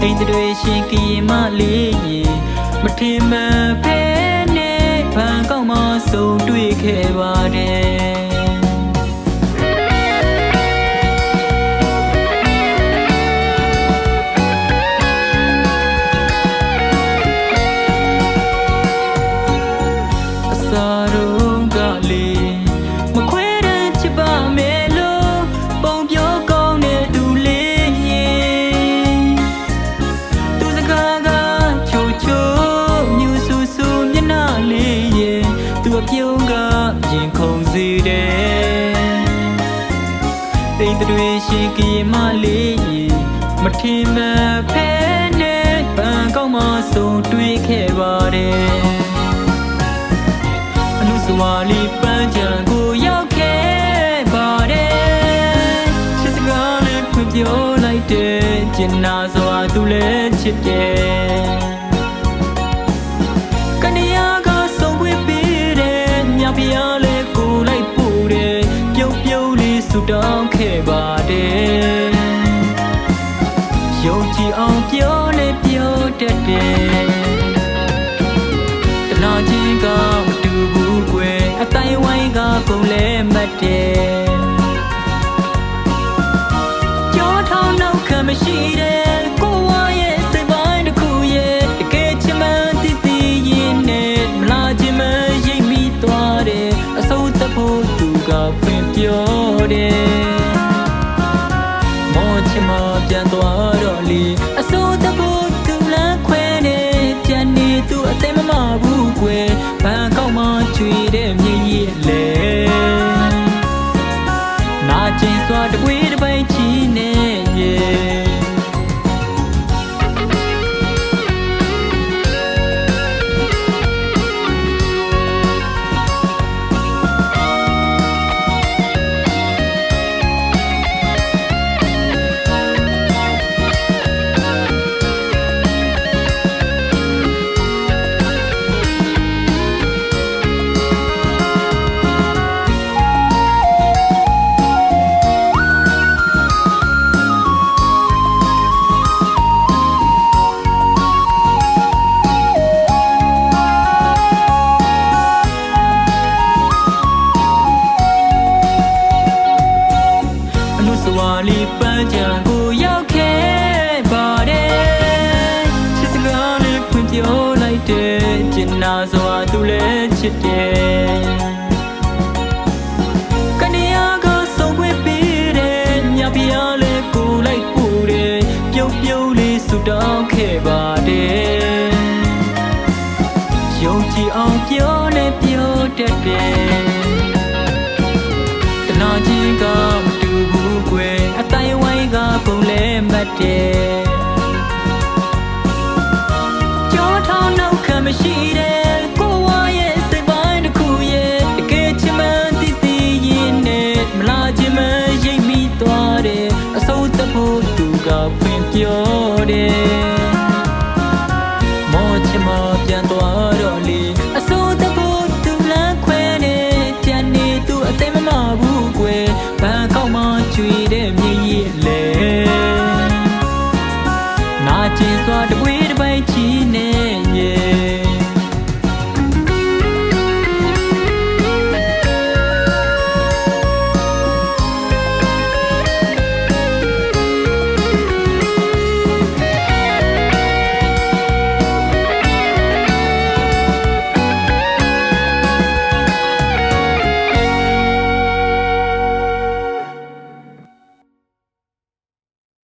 အိမ်တွေရှိကီမလေးမထင်မှန်ဖဲနဲ့ဘာကောင်းမှဆုံတွေ့ခဲ့ပါတယ်ပြုံးကရင်ခုန်စေတယ်တိတ်တွေရှိကီမလေးမထင်မှန်ဖဲနဲ့ဘန်ကောက်မှဆုံတွေ့ခဲ့ပါတယ်အလူစွာလီပန်းချံကိုရောက်ခဲ့ပါတယ်ချစ်စကားလေးဖွင့်ပြောလိုက်တယ်ကျင်နာစွာသူလည်းချစ်တယ်ဖျားလေကိုလိုက်ပို့တယ်ပြုံးပြုံးလေးဆူတောင်းခဲ့ပါတယ်ယုံကြည်အောင်ပြောလေပြောတတ်တယ်တနာချင်းကမတူဘူးကွယ်အတိုင်းဝိုင်းကကုန်လဲမှတ်တယ်ကြောထောင်းနောက်ခံမရှိတဲ့ကိုဝါရဲ့စိတ်ပိုင်းတစ်ခုရဲ့တကယ်ချမှန်းတည်တည်ရင်နဲ့မလာခြင်းမရိပ်မိသွားတယ်အစိုးတဖို့သူကဖွင့်ပြောတယ်မောချင်မပြန်သွားတော့လေအစိုးတဖို့သူလမ်းခွဲနေပြန်နေသူအသိမမဘူးကွယ်ဘန်ကောက်မှချွေတဲ့မြည်ရလေနာကျင်စွာတကွေးတစ်ပိုက်ချီနေရဲ့စွာလီပန်းချံကိုရောက်ခဲ့ပါတယ်ချစ်စကားလေးဖွင့်ပြောလိုက်တယ်ကျင်နာစွာသူလည်းချစ်တယ်ကနေရာကဆုံခွင့်ပေးတယ်မြဖျားလေးကိုလိုက်ပို့တယ်ပြုံးပြုံးလေးဆူတောင်းခဲ့ပါတယ်ယုံကြည်အောင်ပြောလေပြောတတ်တယ်တနာချင်းကမတူဘူးကွယ်အတိုင်းဝိုင်းကပုံလဲမှတ်တယ်ကြောထောင်းနောက်ခံမရှိတဲ့ကိုဝါရဲ့စိတ်ပိုင်းတစ်ခုရဲ့တကယ်ချမှန်းတည်တည်ရင်နဲ့မလာခြင်းမရိပ်မိသွားတယ်အစိုးတဖို့သူကဖွင့်ပြောတယ်မောချင်မပြန်သွားတော့လေအစိုးတဖို့သူလမ်းခွဲနေပြန်နေသူအသိမမဘူးကွယ်ဘန်ကောက်မှချွေတဲ့